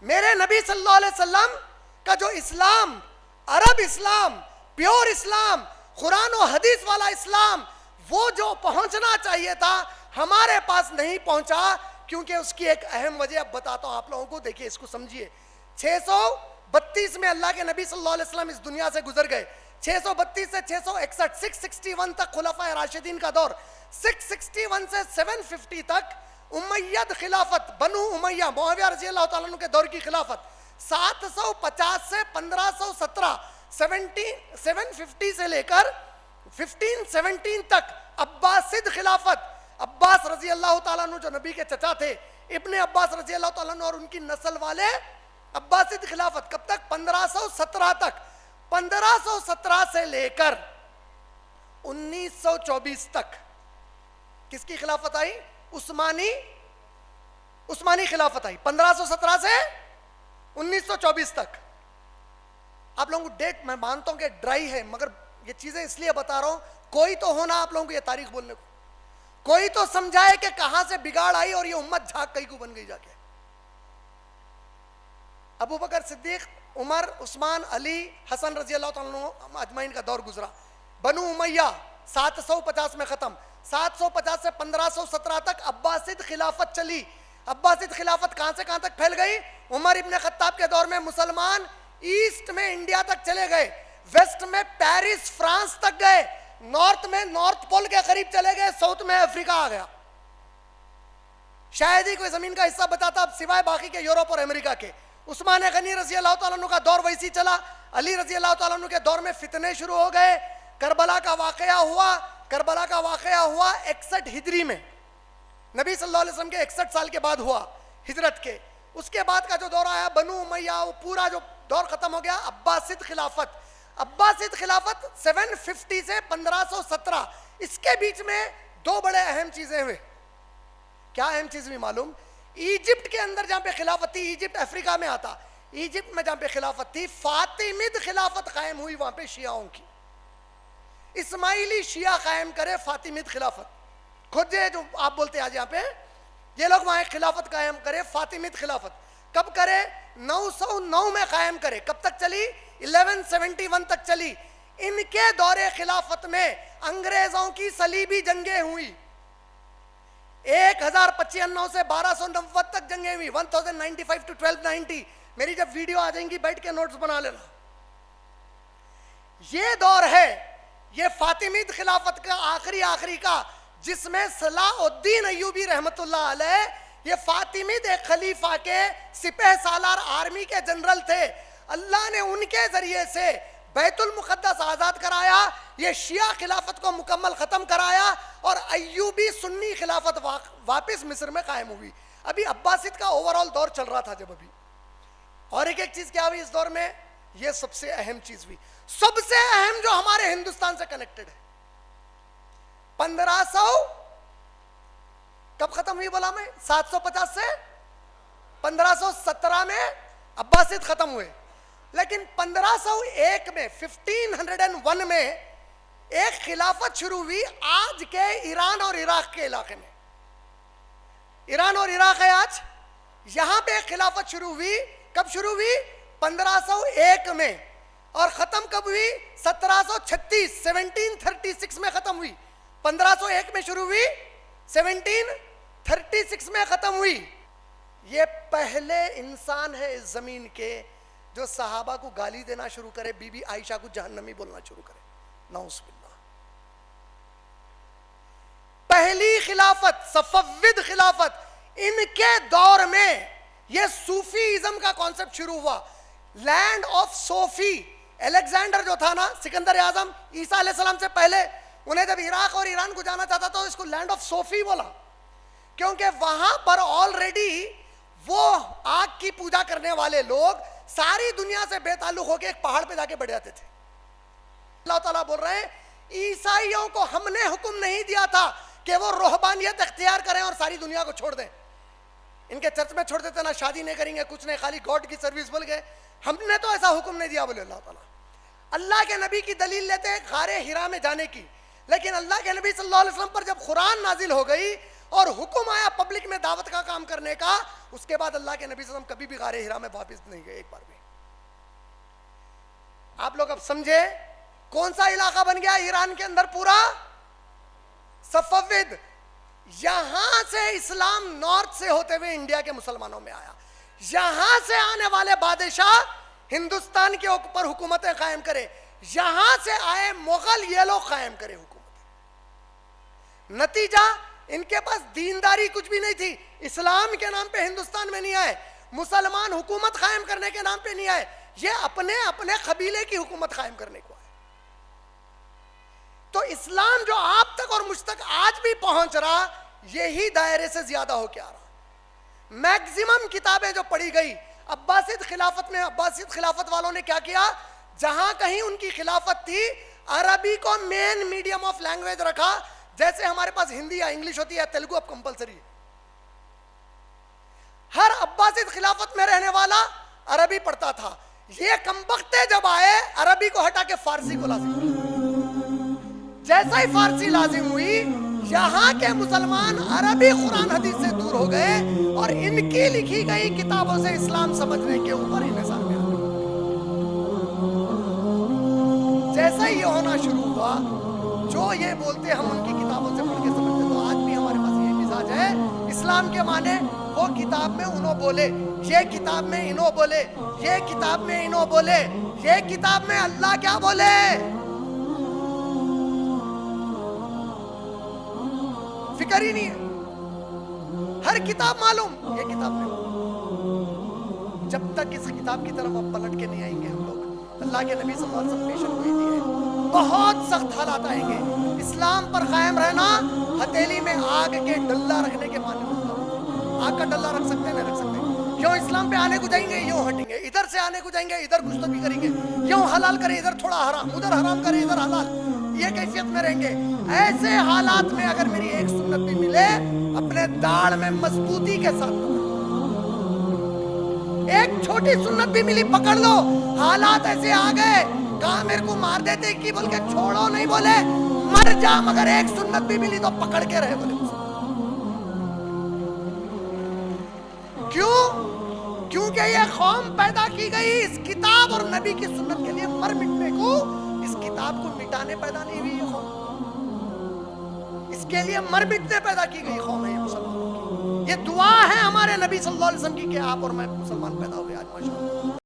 میرے نبی صلی اللہ علیہ وسلم کا جو اسلام، عرب اسلام، پیور اسلام، قرآن و حدیث والا اسلام، وہ جو پہنچنا چاہیے تھا ہمارے پاس نہیں پہنچا، کیونکہ اس کی ایک اہم وجہ اب بتاتا ہوں آپ لوگوں کو، دیکھیے اس کو سمجھیے۔ 632 میں اللہ کے نبی صلی اللہ علیہ وسلم اس دنیا سے گزر گئے، 632 سے 661، 661 تک خلفائے راشدین کا دور، 661 سے 750 تک امید خلافت، بنو امیہ، معاویہ رضی اللہ تعالیٰ عنہ کے دور کی خلافت، 750 سے 1517، 750 سے لے کر 1517 تک عباسد خلافت، عباس رضی اللہ تعالیٰ عنہ جو نبی کے چچا تھے، ابن عباس رضی اللہ تعالیٰ عنہ اور ان کی نسل والے، عباسد خلافت کب تک؟ 1517 تک، 1517 سے لے کر 1924 تک کس کی خلافت آئی؟ عثمانی خلافت آئی، 1517 سے 1924 تک۔ آپ لوگوں کو ڈیٹ میں مانتا ہوں کہ ڈرائی ہے، مگر یہ چیزیں اس لیے بتا رہا ہوں، کوئی تو ہونا آپ لوگوں کو یہ تاریخ بولنے کو، کوئی تو سمجھائے کہ کہاں سے بگاڑ آئی اور یہ امت جھاگ کئی کو بن گئی جا کے۔ ابو بکر صدیق، عمر، عثمان، علی، حسن رضی اللہ تعالیٰ عنہ اجمعین کا دور گزرا، بنو امیہ 750 میں ختم، 750 سے 1517 تک عباسد خلافت چلی۔ عباسد خلافت کہاں سے کہاں تک پھیل گئی؟ عمر ابن خطاب کے دور میں مسلمان ایسٹ میں انڈیا تک چلے گئے، ویسٹ میں پیرس فرانس تک گئے، نارتھ میں نارتھ پول کے قریب چلے گئے، ساؤتھ میں افریقہ آ گیا، شاید ہی کوئی زمین کا حصہ بتاتا اب سوائے باقی کے یورپ اور امریکہ کے۔ عثمان غنی رضی اللہ تعالیٰ عنہ کا دور ویسی چلا، علی رضی اللہ تعالیٰ عنہ کے دور میں فتنے شروع ہو گئے، کربلا کا واقعہ ہوا، کربلا کا واقعہ ہوا 61 ہجری میں، نبی صلی اللہ علیہ وسلم کے 61 سال کے بعد ہوا ہجرت کے۔ اس کے بعد کا جو دور آیا بنو امیہ، وہ پورا جو دور ختم ہو گیا، عباسد خلافت، عباسد خلافت 750 سے 1517، اس کے بیچ میں دو بڑے اہم چیزیں ہوئے۔ کیا اہم چیز ہوئی معلوم؟ ایجپٹ کے اندر جہاں پہ خلافت تھی، ایجپٹ افریقہ میں آتا، ایجپٹ میں جہاں پہ خلافت تھی، فاطمید خلافت قائم ہوئی وہاں پہ شیعوں کی، اسماعیلی شیعہ قائم کرے فاطمید خلافت، خود جو آپ بولتے ہیں آج یہاں پہ، یہ لوگ وہاں ایک خلافت قائم کرے فاطمید خلافت۔ کب کرے؟ 909 میں قائم کرے۔ کب تک چلی؟ 1171 تک چلی۔ ان کے دور خلافت میں انگریزوں کی صلیبی جنگیں ہوئی، 1095 سے 1290 تک جنگیں ہوئی، 1095 to 1290۔ میری جب ویڈیو آ جائیں گی بیٹھ کے نوٹس بنا لینا۔ یہ دور ہے، یہ فاطمید خلافت کا آخری کا، جس میں صلاح الدین ایوبی رحمت اللہ علیہ، یہ فاطمید ایک خلیفہ کے سپہ سالار آرمی کے جنرل تھے، اللہ نے ان کے ذریعے سے بیت المقدس آزاد کرایا، یہ شیعہ خلافت کو مکمل ختم کرایا، اور ایوبی سنی خلافت واپس مصر میں قائم ہوئی۔ ابھی عباسد کا اوورال دور چل رہا تھا جب ابھی۔ اور ایک چیز کیا ہوئی اس دور میں؟ یہ سب سے اہم چیز ہوئی، سب سے اہم جو ہمارے ہندوستان سے کنیکٹڈ ہے۔ 1500 کب ختم ہوئی بولا میں؟ 750 سے 1517 میں عباسد ختم ہوئے، لیکن 1501 میں 1501 میں ایک خلافت شروع ہوئی آج کے ایران اور عراق کے علاقے میں۔ ایران اور عراق ہے آج، یہاں پہ ایک خلافت شروع ہوئی۔ کب شروع ہوئی؟ 1501 میں، اور ختم کب ہوئی؟ 1736، 1736 میں ختم ہوئی۔ 1501 میں شروع ہوئی، 1736 میں ختم ہوئی۔ یہ پہلے انسان ہے اس زمین کے جو صحابہ کو گالی دینا شروع کرے، بی بی عائشہ کو جہنمی بولنا شروع کرے، نعوذ باللہ۔ پہلی خلافت صفوید خلافت، ان کے دور میں یہ صوفیزم کا کانسیپٹ شروع ہوا۔ لینڈ آف صوفی، الیگزینڈر جو تھا نا سکندر اعظم، عیسیٰ علیہ السلام سے پہلے، انہیں جب عراق اور ایران کو جانا چاہتا تو اس کو لینڈ آف صوفی بولا، کیونکہ وہاں پر آلریڈی وہ آگ کی پوجا کرنے والے لوگ ساری دنیا سے بے تعلق ہو کے ایک پہاڑ پہ جا کے بیٹھ جاتے تھے۔ اللہ تعالیٰ بول رہے ہیں عیسائیوں کو ہم نے حکم نہیں دیا تھا کہ وہ رہبانیت اختیار کریں اور ساری دنیا کو چھوڑ دیں، ان کے چرچ میں چھوڑ دیتے، نہ شادی نہیں کریں گے، کچھ نہیں، خالی گاڈ کی سروس بول گئے، ہم نے تو ایسا حکم نہیں دیا بولے اللہ تعالیٰ۔ اللہ کے نبی کی دلیل لیتے ہیں غار ہرا میں جانے کی، لیکن اللہ کے نبی صلی اللہ علیہ وسلم پر جب قرآن نازل ہو گئی، اور حکم آیا پبلک میں دعوت کا کام کرنے کا، اس کے بعد اللہ کے نبی صلی اللہ علیہ وسلم کبھی بھی غار ہرا میں واپس نہیں گئے ایک بار بھی. آپ لوگ اب سمجھے کون سا علاقہ بن گیا ایران کے اندر پورا صفوید. یہاں سے اسلام نارتھ سے ہوتے ہوئے انڈیا کے مسلمانوں میں آیا. یہاں سے آنے والے بادشاہ ہندوستان کے اوپر حکومتیں قائم کرے. یہاں سے آئے مغل، یہ لوگ قائم کرے حکومت. نتیجہ ان کے پاس دینداری کچھ بھی نہیں تھی. اسلام کے نام پہ ہندوستان میں نہیں آئے، مسلمان حکومت قائم کرنے کے نام پہ نہیں آئے، یہ اپنے اپنے قبیلے کی حکومت قائم کرنے کو آئے. تو اسلام جو آپ تک اور مجھ تک آج بھی پہنچ رہا، یہی دائرے سے زیادہ ہو کے آ رہا. میکزیمم کتابیں جو پڑھی گئی عباسید خلافت میں، عباسید خلافت والوں نے کیا کیا، جہاں کہیں ان کی خلافت تھی عربی کو مین میڈیم آف لینگویج رکھا. جیسے ہمارے پاس ہندی یا انگلش ہوتی ہے، تیلگو اب کمپلسری ہے. ہر عباسید خلافت میں رہنے والا عربی پڑھتا تھا. یہ کمبختے جب آئے عربی کو ہٹا کے فارسی کو لازم کیا. جیسا ہی فارسی لازم ہوئی، یہاں کے مسلمان عربی قرآن حدیث سے دور ہو گئے اور ان کی لکھی گئی کتابوں سے اسلام سمجھنے کے اوپر انحصار میں آ گئے. جیسا ہی یہ ہونا شروع ہوا، جو یہ بولتے ہم ان کی کتابوں سے پڑھ کے سمجھتے. تو آج بھی ہمارے پاس یہ مزاج ہے، اسلام کے معنی وہ کتاب میں انہوں بولے، یہ کتاب میں انہوں بولے، یہ کتاب میں انہوں بولے، یہ کتاب میں اللہ کیا بولے. فکر ہی نہیں ہے. ہر کتاب معلوم، یہ کتاب نہیں. جب تک اس کتاب کی طرف اب پلٹ کے نہیں آئیں گے ہم لوگ، اللہ کے نبی صلی اللہ علیہ وسلم پیشن گوئی دی ہے، بہت سخت حالات آئیں گے. اسلام پر قائم رہنا ہتھیلی میں آگ کے ڈلہ رکھنے کے معنی ہوتا ہے. آگ کا ڈلہ رکھ سکتے ہیں نہیں رکھ سکتے. یوں اسلام پہ آنے کو جائیں گے یوں ہٹیں گے، ادھر سے آنے کو جائیں گے ادھر گستاخی کریں گے، یوں حلال کریں ادھر تھوڑا حرام، ادھر حرام کریں ادھر حلال، یہ کیفیت میں رہیں گے. ایسے حالات میں اگر میری ایک سنت بھی ملے، اپنے داڑھ میں مضبوطی کے ساتھ پکڑ. ایک چھوٹی سنت بھی ملی پکڑ لو. حالات ایسے آ گئے، کہاں میرے کو مار دیتے کی بول کے چھوڑو نہیں بولے، مر جا مگر ایک سنت بھی ملی تو پکڑ کے رہے بولے. کیوں؟ کیونکہ یہ قوم پیدا کی گئی اس کتاب اور نبی کی سنت کے لیے مر مٹنے کو. اس کتاب کو مٹانے پیدا نہیں ہوئی یہ قوم، اس کے لیے مر مٹنے پیدا کی گئی قوم ہے یہ مسلمانوں کی. یہ دعا ہے ہمارے نبی صلی اللہ علیہ وسلم کی کہ آپ اور میں مسلمان پیدا ہوئے آج ماشاءاللہ.